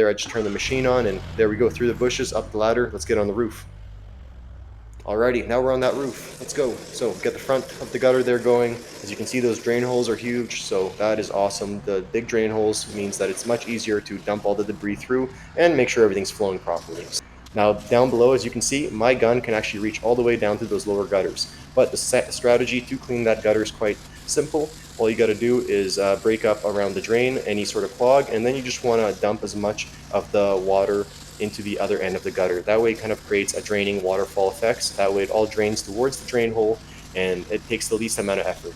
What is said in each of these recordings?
there, I just turn the machine on, and there we go, through the bushes, up the ladder. Let's get on the roof. Alrighty, now we're on that roof. Let's go. So get the front of the gutter there going. As you can see, those drain holes are huge, so that is awesome. The big drain holes means that it's much easier to dump all the debris through and make sure everything's flowing properly. Now down below, as you can see, my gun can actually reach all the way down to those lower gutters. But the strategy to clean that gutter is quite simple. All you got to do is break up around the drain any sort of clog, and then you just want to dump as much of the water into the other end of the gutter. That way it kind of creates a draining waterfall effect. That way it all drains towards the drain hole, and it takes the least amount of effort.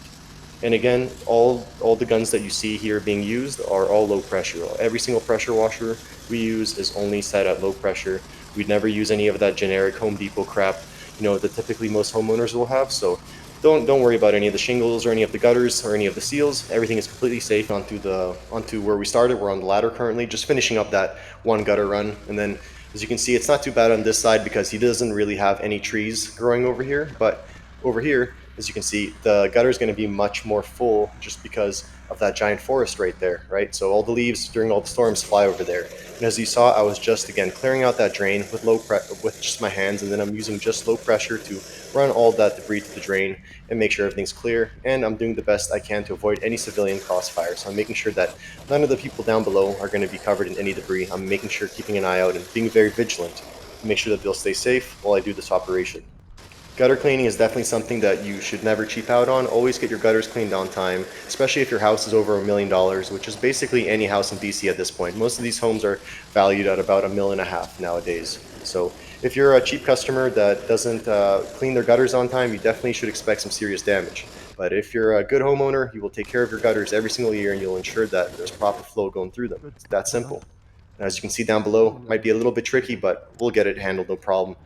And again, all the guns that you see here being used are all low pressure. Every single pressure washer we use is only set at low pressure. We'd never use any of that generic Home Depot crap, that typically most homeowners will have. So don't worry about any of the shingles or any of the gutters or any of the seals. Everything is completely safe onto where we started. We're on the ladder currently, just finishing up that one gutter run. And then, as you can see, it's not too bad on this side because he doesn't really have any trees growing over here. But over here, as you can see, the gutter is going to be much more full just because of that giant forest right there, right? So all the leaves during all the storms fly over there. And as you saw, I was just, again, clearing out that drain with just my hands, and then I'm using just low pressure to run all that debris to the drain and make sure everything's clear. And I'm doing the best I can to avoid any civilian crossfire. So I'm making sure that none of the people down below are going to be covered in any debris. I'm making sure, keeping an eye out and being very vigilant to make sure that they'll stay safe while I do this operation. Gutter cleaning is definitely something that you should never cheap out on. Always get your gutters cleaned on time, especially if your house is over $1 million, which is basically any house in BC at this point. Most of these homes are valued at about $1.5 million nowadays. So if you're a cheap customer that doesn't clean their gutters on time, you definitely should expect some serious damage. But if you're a good homeowner, you will take care of your gutters every single year, and you'll ensure that there's proper flow going through them. It's that simple. And as you can see down below, it might be a little bit tricky, but we'll get it handled, no problem.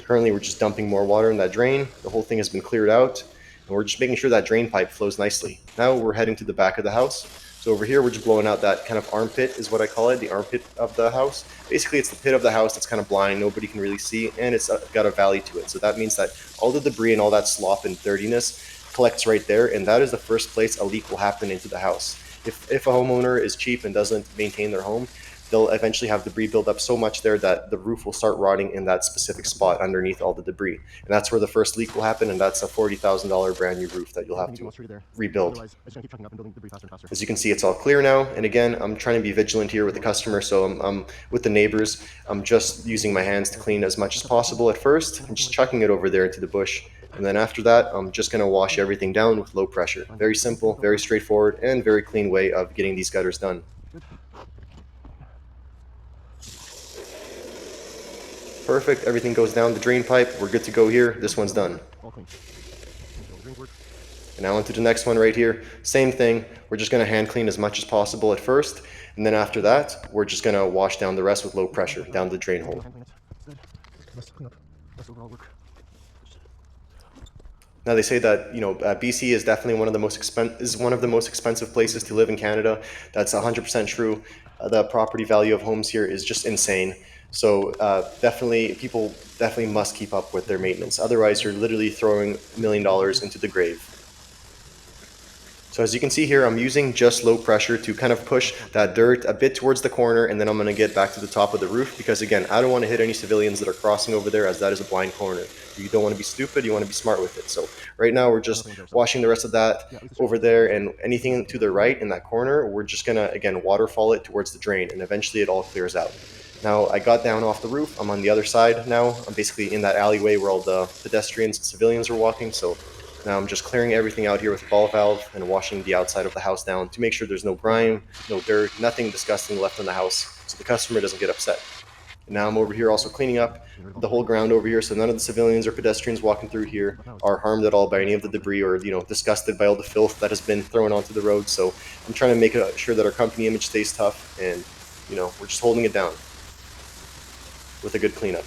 Currently, we're just dumping more water in that drain. The whole thing has been cleared out, and we're just making sure that drain pipe flows nicely. Now we're heading to the back of the house. So over here, we're just blowing out that kind of armpit is what I call it, the armpit of the house. Basically, it's the pit of the house that's kind of blind, nobody can really see, and it's got a valley to it. So that means that all the debris and all that slop and dirtiness collects right there, and that is the first place a leak will happen into the house. If a homeowner is cheap and doesn't maintain their home, they'll eventually have debris build up so much there that the roof will start rotting in that specific spot underneath all the debris. And that's where the first leak will happen, and that's a $40,000 brand new roof that you'll have to rebuild. As you can see, it's all clear now. And again, I'm trying to be vigilant here with the customer, so I'm with the neighbors. I'm just using my hands to clean as much as possible at first, and just chucking it over there into the bush. And then after that, I'm just going to wash everything down with low pressure. Very simple, very straightforward, and very clean way of getting these gutters done. Perfect, everything goes down the drain pipe. We're good to go here. This one's done. And now onto the next one right here. Same thing. We're just going to hand clean as much as possible at first. And then after that, we're just going to wash down the rest with low pressure down the drain hole. Now they say that BC is definitely one of the most expensive places to live in Canada. That's 100% true. The property value of homes here is just insane. So people definitely must keep up with their maintenance. Otherwise, you're literally throwing $1 million into the grave. So as you can see here, I'm using just low pressure to kind of push that dirt a bit towards the corner, and then I'm going to get back to the top of the roof because, again, I don't want to hit any civilians that are crossing over there, as that is a blind corner. You don't want to be stupid, you want to be smart with it. So right now we're just washing the rest of that over there, and anything to the right in that corner, we're just going to, again, waterfall it towards the drain, and eventually it all clears out. Now I got down off the roof, I'm on the other side now. I'm basically in that alleyway where all the pedestrians and civilians are walking, so now I'm just clearing everything out here with a ball valve and washing the outside of the house down to make sure there's no grime, no dirt, nothing disgusting left in the house, so the customer doesn't get upset. And now I'm over here also cleaning up the whole ground over here, so none of the civilians or pedestrians walking through here are harmed at all by any of the debris or disgusted by all the filth that has been thrown onto the road. So I'm trying to make sure that our company image stays tough, and we're just holding it down with a good cleanup.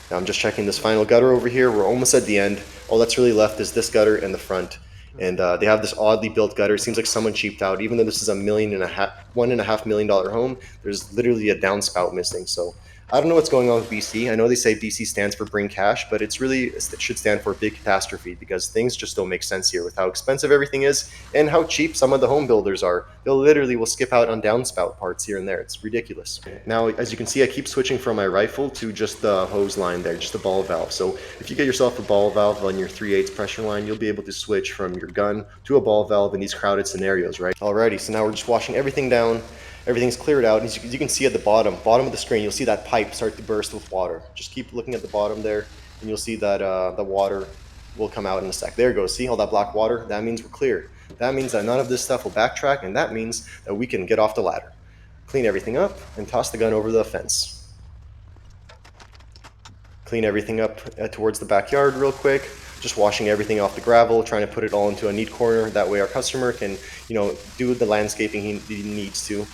Now I'm just checking this final gutter over here. We're almost at the end. All that's really left is this gutter and the front. And they have this oddly built gutter. It seems like someone cheaped out. Even though this is $1.5 million home, there's literally a downspout missing. So I don't know what's going on with BC. I know they say BC stands for bring cash, but it should stand for big catastrophe, because things just don't make sense here with how expensive everything is and how cheap some of the home builders are. They'll literally will skip out on downspout parts here and there. It's ridiculous. Now, as you can see, I keep switching from my rifle to just the hose line there, just the ball valve. So if you get yourself a ball valve on your 3/8 pressure line, you'll be able to switch from your gun to a ball valve in these crowded scenarios, right? Alrighty, so now we're just washing everything down. Everything's cleared out. As you can see at the bottom of the screen, you'll see that pipe start to burst with water. Just keep looking at the bottom there, and you'll see that the water will come out in a sec. There it goes. See all that black water? That means we're clear. That means that none of this stuff will backtrack, and that means that we can get off the ladder. Clean everything up, and toss the gun over the fence. Clean everything up towards the backyard real quick. Just washing everything off the gravel, trying to put it all into a neat corner. That way our customer can, do the landscaping he needs to.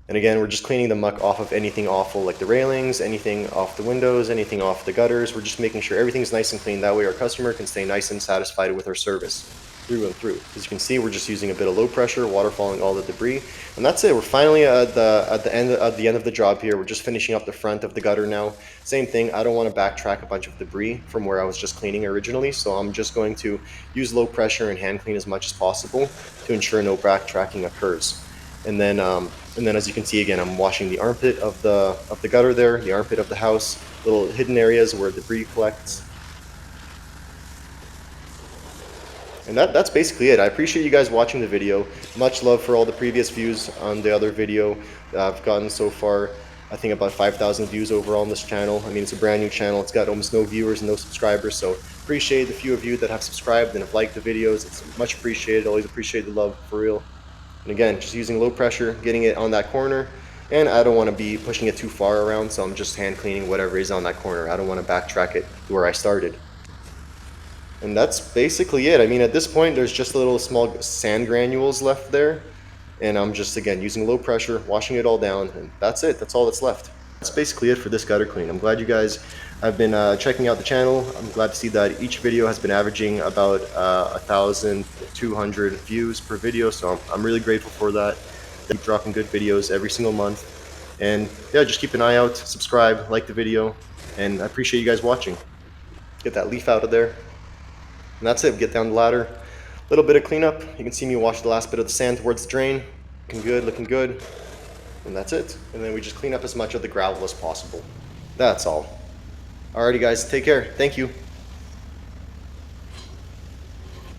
And again, we're just cleaning the muck off of anything awful, like the railings, anything off the windows, anything off the gutters. We're just making sure everything's nice and clean. That way our customer can stay nice and satisfied with our service through and through. As you can see, we're just using a bit of low pressure, water falling all the debris. And that's it. We're finally at the end of the job here. We're just finishing up the front of the gutter now. Same thing. I don't want to backtrack a bunch of debris from where I was just cleaning originally. So I'm just going to use low pressure and hand clean as much as possible to ensure no backtracking occurs. And then as you can see, again, I'm washing the armpit of the gutter there, the armpit of the house, little hidden areas where debris collects. And that's basically it. I appreciate you guys watching the video. Much love for all the previous views on the other video that I've gotten so far. I think about 5,000 views overall on this channel. I mean, it's a brand new channel. It's got almost no viewers and no subscribers. So appreciate the few of you that have subscribed and have liked the videos. It's much appreciated. Always appreciate the love, for real. And again, just using low pressure, getting it on that corner. And I don't want to be pushing it too far around, so I'm just hand cleaning whatever is on that corner. I don't want to backtrack it to where I started. And that's basically it. I mean, at this point, there's just little small sand granules left there. And I'm just, again, using low pressure, washing it all down, and that's it. That's all that's left. That's basically it for this gutter clean. I'm glad you guys have been checking out the channel. I'm glad to see that each video has been averaging about 1,200 views per video, so I'm really grateful for that. Keep dropping good videos every single month. And yeah, just keep an eye out, subscribe, like the video, and I appreciate you guys watching. Get that leaf out of there. And that's it. Get down the ladder. A little bit of cleanup. You can see me wash the last bit of the sand towards the drain. Looking good, looking good. And that's it. And then we just clean up as much of the gravel as possible. That's all. Alrighty guys, take care. Thank you.